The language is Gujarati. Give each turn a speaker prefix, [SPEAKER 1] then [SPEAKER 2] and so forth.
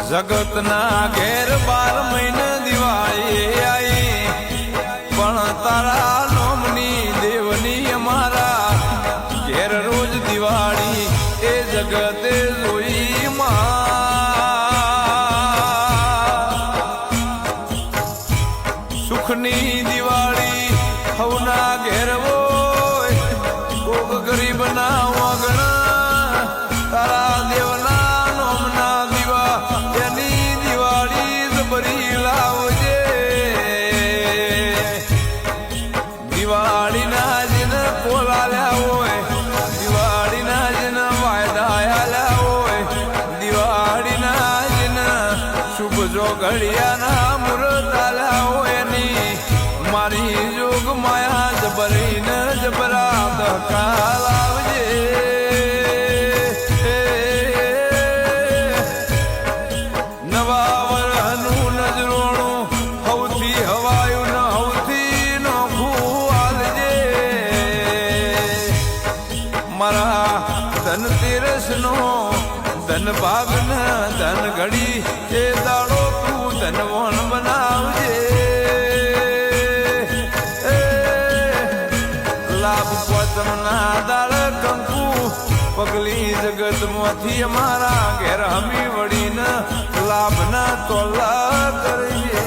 [SPEAKER 1] જગતના ઘેર 12 મહિને દિવાળી આવી પણ તારા નોમની દેવની અમારા ઘેર રોજ દિવાળી એ જગતે જોઈ સુખની દિવાળી હવના ઘેર હોય કોક ગરીબ ના વગણા તારા દેવના નોમના દીવા એની દિવાળી જબરી લાવજે દિવાળીના જેને પોલાલ્યા હોય દિવાળીના જેને વાયદા આલ્યા હોય દિવાળીના જેને શુભ જો ઘડિયાના મુહૂર્ત આલ્યા હોય એની મારી જોગ માયા જબરીને જબરા ધક્કા લાવજે નવા વરહનું નજરોણું હવથી હવાયું ન હવથી નોખું આલજે મારા ધનતેરસનો ધન ભાગન ધન ઘડી એ દાડો તું ધનવન બનાવજે લાભ પોતમના દાળ કંકુ પગલી જગતમાંથી અમારા ઘેર હમી વળીને લાભના તોલા કરજે